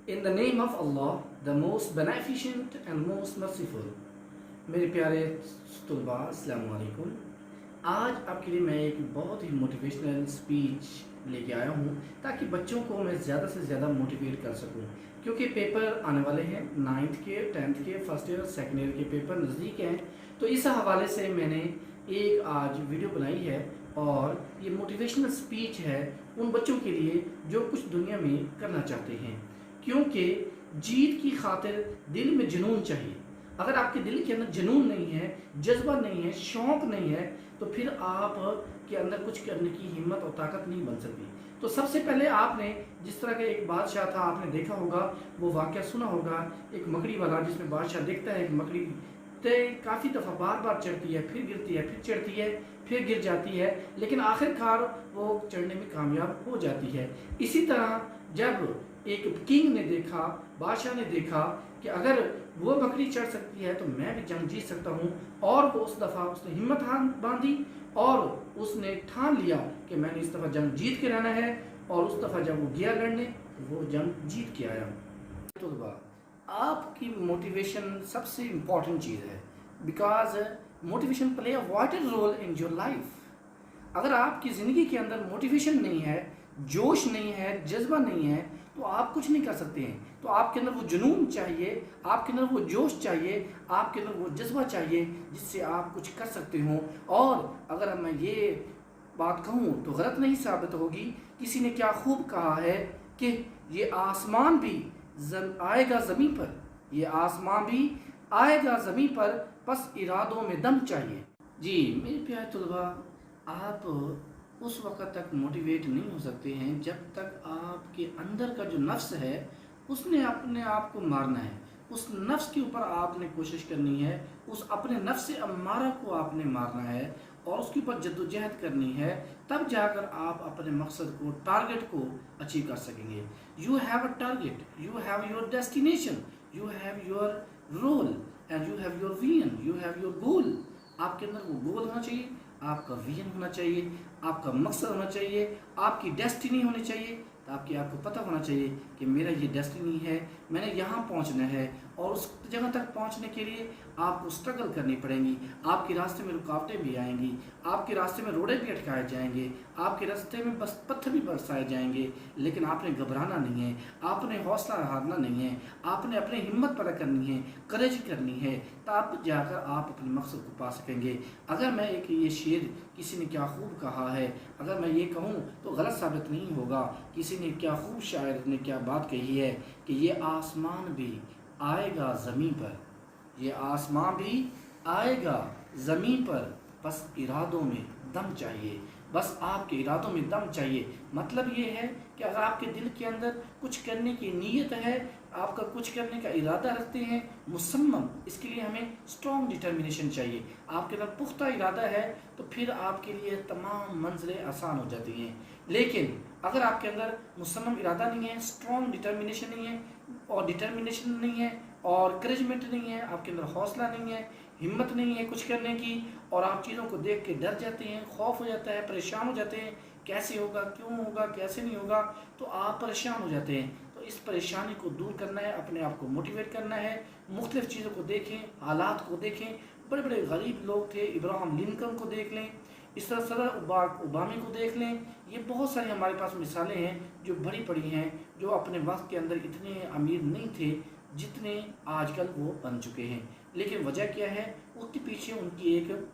In the name of Allah, the most beneficent and most merciful. मेरे प्यारे तलबा अस्सलाम वालेकुम। आज आपके लिए मैं एक बहुत ही मोटिवेशनल स्पीच लेके आया हूँ ताकि बच्चों को मैं ज़्यादा से ज़्यादा मोटिवेट कर सकूँ, क्योंकि पेपर आने वाले हैं 9th के 10th के फर्स्ट ईयर सेकेंड ईयर के पेपर नज़दीक हैं। तो इस हवाले से मैंने एक आज वीडियो बनाई है और ये मोटिवेशनल स्पीच है उन बच्चों के लिए जो कुछ दुनिया में करना चाहते हैं, क्योंकि जीत की खातिर दिल में जुनून चाहिए। अगर आपके दिल के अंदर जुनून नहीं है, जज्बा नहीं है, शौक़ नहीं है, तो फिर आप के अंदर कुछ करने की हिम्मत और ताकत नहीं बन सकती। तो सबसे पहले आपने जिस तरह का एक बादशाह था, आपने देखा होगा, वो वाक़या सुना होगा, एक मकड़ी वाला, जिसमें बादशाह देखता है कि मकड़ी काफ़ी दफ़ा बार बार चढ़ती है, फिर गिरती है, फिर चढ़ती है, फिर गिर जाती है, लेकिन आखिरकार वो चढ़ने में कामयाब हो जाती है। इसी तरह जब एक किंग ने देखा, बादशाह ने देखा कि अगर वो बकरी चढ़ सकती है तो मैं भी जंग जीत सकता हूँ, और वो उस दफ़ा उसने हिम्मत बांधी और उसने ठान लिया कि मैंने इस दफ़ा जंग जीत के रहना है। और उस दफ़ा जब वो गया लड़ने तो वो जंग जीत के आया। तो आपकी मोटिवेशन सबसे इम्पॉर्टेंट चीज़ है, because motivation play a vital role in your life. अगर आपकी ज़िंदगी के अंदर मोटिवेशन नहीं है, जोश नहीं है, जज्बा नहीं है, तो आप कुछ नहीं कर सकते हैं। तो आपके अंदर वो जुनून चाहिए, आपके अंदर वो जोश चाहिए, आपके अंदर वो जज्बा चाहिए जिससे आप कुछ कर सकते हो। और अगर मैं ये बात कहूँ तो गलत नहीं साबित होगी। किसी ने क्या खूब कहा है कि ये आसमान भी आएगा ज़मीन पर, ये आसमान भी आएगा ज़मीन पर, बस इरादों में दम चाहिए। जी मेरे प्यारे तलबा, आप उस वक़्त तक मोटिवेट नहीं हो सकते हैं जब तक आपके अंदर का जो नफ्स है उसने अपने आप को मारना है। उस नफ्स के ऊपर आपने कोशिश करनी है, उस अपने नफ्स से अम्मारा को आपने मारना है और उसके ऊपर जद्दोजहद करनी है, तब जाकर आप अपने मकसद को, टारगेट को अचीव कर सकेंगे। You have a target, you have your destination, you have your role and you have your vision, you have your goal. आपके अंदर वो गोल होना चाहिए, आपका विजन होना चाहिए, आपका मकसद होना चाहिए, आपकी डेस्टिनी होनी चाहिए। ताकि आपको पता होना चाहिए कि मेरा ये डेस्टिनी है, मैंने यहाँ पहुँचना है, और उस जगह तक पहुँचने के लिए आपको स्ट्रगल करनी पड़ेगी। आपके रास्ते में रुकावटें भी आएंगी, आपके रास्ते में रोड़े भी अटकाए जाएंगे, आपके रास्ते में बस पत्थर भी बरसाए जाएंगे, लेकिन आपने घबराना नहीं है, आपने हौसला हारना नहीं है, आपने अपनी हिम्मत पैदा करनी है, करेज करनी है, तब जाकर आप अपने मकसद को पा सकेंगे। अगर मैं एक ये शेर, किसी ने क्या खूब कहा है, अगर मैं ये कहूँ तो गलत साबित नहीं होगा। किसी ने क्या खूब शायर ने क्या बात कही है कि ये आसमान भी आएगा ज़मीन पर, ये आसमान भी आएगा ज़मीन पर, बस इरादों में दम चाहिए, बस आपके इरादों में दम चाहिए। मतलब ये है कि अगर आपके दिल के अंदर कुछ करने की नीयत है, आपका कुछ करने का इरादा रखते हैं मुसम्मम, इसके लिए हमें स्ट्रॉन्ग डिटर्मिनेशन चाहिए। आपके अंदर पुख्ता इरादा है तो फिर आपके लिए तमाम मंजिलें आसान हो जाती हैं। लेकिन अगर आपके अंदर मुसम्मम इरादा नहीं है, स्ट्रॉन्ग डिटर्मिनेशन नहीं है, और डिटर्मिनेशन नहीं है, और करेजमेंट नहीं है, आपके अंदर हौसला नहीं है, हिम्मत नहीं है कुछ करने की, और आप चीज़ों को देख के डर जाते हैं, खौफ हो जाता है, परेशान हो जाते हैं, कैसे होगा, क्यों होगा, कैसे नहीं होगा, तो आप परेशान हो जाते हैं। तो इस परेशानी को दूर करना है, अपने आप को मोटिवेट करना है, मुख्तलिफ चीज़ों को देखें, हालात को देखें। बड़े बड़े गरीब लोग थे, इब्राहिम लिंकन को देख लें, इस तरह सदर बराक ओबामा को देख लें। ये बहुत सारी हमारे पास मिसालें हैं जो बड़ी पड़ी हैं, जो अपने वक्त के अंदर इतने अमीर नहीं थे जितने आजकल वो बन चुके हैं। लेकिन वजह क्या है, उसके पीछे उनकी एक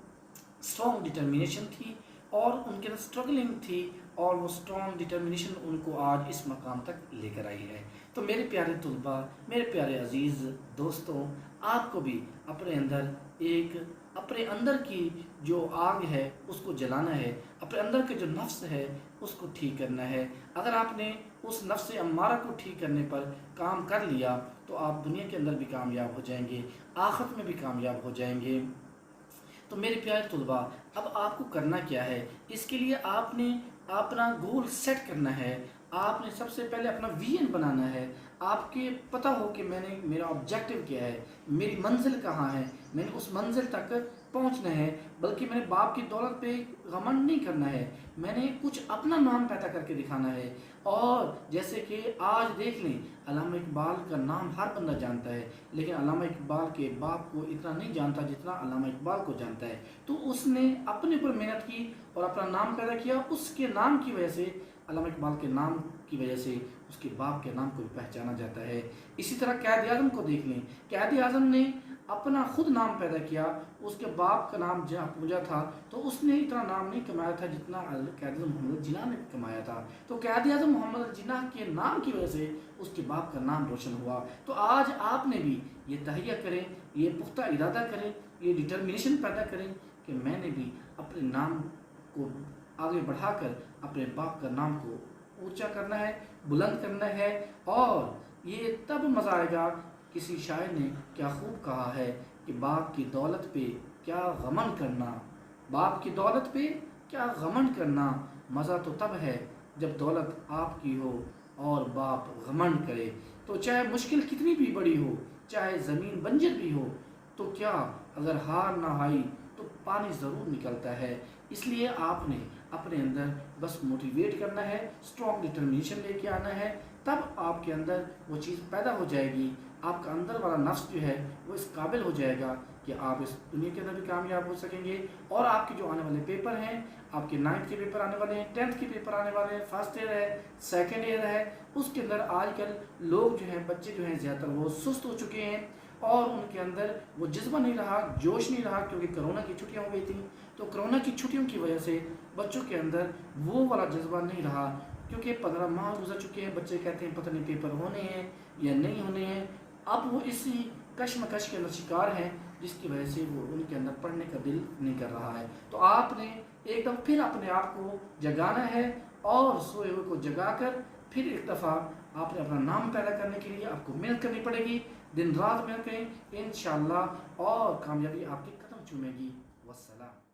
स्ट्रॉन्ग डिटर्मिनेशन थी और उनके अंदर स्ट्रगलिंग थी, और वो स्ट्रॉन्ग डिटर्मिनेशन उनको आज इस मकाम तक लेकर आई है। तो मेरे प्यारे तलबा, मेरे प्यारे अजीज़ दोस्तों, आपको भी अपने अंदर की जो आग है उसको जलाना है, अपने अंदर के जो नफ्स है उसको ठीक करना है। अगर आपने उस नफ्स अम्मारा को ठीक करने पर काम कर लिया तो आप दुनिया के अंदर भी कामयाब हो जाएंगे, आखिरत में भी कामयाब हो जाएंगे। तो मेरे प्यारे तलबा, अब आपको करना क्या है, इसके लिए आपने अपना गोल सेट करना है। आपने सबसे पहले अपना विजन बनाना है। आपके पता हो कि मेरा ऑब्जेक्टिव क्या है, मेरी मंजिल कहाँ है, मैंने उस मंजिल तक पहुँचना है। बल्कि मैंने बाप की दौलत पे घमंड नहीं करना है, मैंने कुछ अपना नाम पैदा करके दिखाना है, اور جیسے کہ آج دیکھ لیں، علامہ اقبال کا نام ہر بندہ جانتا ہے، لیکن علامہ اقبال کے باپ کو اتنا نہیں جانتا جتنا علامہ اقبال کو جانتا ہے۔ تو اس نے اپنے اوپر محنت کی اور اپنا نام پیدا کیا، اس کے نام کی وجہ سے، علامہ اقبال کے نام کی وجہ سے اس کے باپ کے نام کو بھی پہچانا جاتا ہے۔ اسی طرح قائد اعظم کو دیکھ لیں، قائد اعظم نے اپنا خود نام پیدا کیا، اس کے باپ کا نام جہاں پوجا تھا تو اس نے اتنا نام نہیں کمایا تھا جتنا قائد اعظم محمد جناح نے کمایا تھا۔ تو قائد اعظم محمد جناح کے نام کی وجہ سے اس کے باپ کا نام روشن ہوا۔ تو آج آپ نے بھی یہ تہیہ کریں، یہ پختہ ارادہ کریں، یہ ڈٹرمنیشن پیدا کریں کہ میں نے بھی اپنے نام کو آگے بڑھا کر اپنے باپ کا نام کو اونچا کرنا ہے، بلند کرنا ہے۔ اور یہ تب مزہ آئے گا، کسی شاعر نے کیا خوب کہا ہے کہ باپ کی دولت پہ کیا غمن کرنا، باپ کی دولت پہ کیا غمن کرنا، مزہ تو تب ہے جب دولت آپ کی ہو اور باپ غمن کرے۔ تو چاہے مشکل کتنی بھی بڑی ہو، چاہے زمین بنجر بھی ہو، تو کیا اگر ہار نہ آئی تو پانی ضرور نکلتا ہے۔ اس لیے آپ نے اپنے اندر بس موٹیویٹ کرنا ہے، اسٹرانگ ڈٹرمنیشن لے کے آنا ہے، تب آپ کے اندر وہ چیز پیدا ہو جائے گی۔ آپ کا اندر والا نفس جو ہے وہ اس قابل ہو جائے گا کہ آپ اس دنیا کے اندر بھی کامیاب ہو سکیں گے۔ اور آپ کے جو آنے والے پیپر ہیں، آپ کے 9th کے پیپر آنے والے ہیں، 10th کے پیپر آنے والے ہیں، فرسٹ ایئر ہے، سیکنڈ ایئر ہے، اس کے اندر آج کل لوگ جو ہیں، بچے جو ہیں زیادہ تر وہ سست ہو چکے ہیں اور ان کے اندر وہ جذبہ نہیں رہا، جوش نہیں رہا، کیونکہ کرونا کی چھٹیاں ہو گئی تھیں۔ تو کرونا کی چھٹیوں کی وجہ سے بچوں کے اندر وہ والا جذبہ نہیں رہا، کیونکہ 15 ماہ گزر چکے ہیں، بچے کہتے ہیں پتہ نہیں پیپر ہونے ہیں یا نہیں ہونے ہیں۔ اب وہ اسی کشمکش کے اندر شکار ہیں، جس کی وجہ سے وہ ان کے اندر پڑھنے کا دل نہیں کر رہا ہے۔ تو آپ نے ایک دم پھر اپنے آپ کو جگانا ہے اور سوئے ہوئے کو جگا کر پھر ایک دفعہ آپ نے اپنا نام پیدا کرنے کے لیے آپ کو محنت کرنی پڑے گی، دن رات محنت کریں انشاءاللہ، اور کامیابی آپ کے قدم چومے گی۔ والسلام۔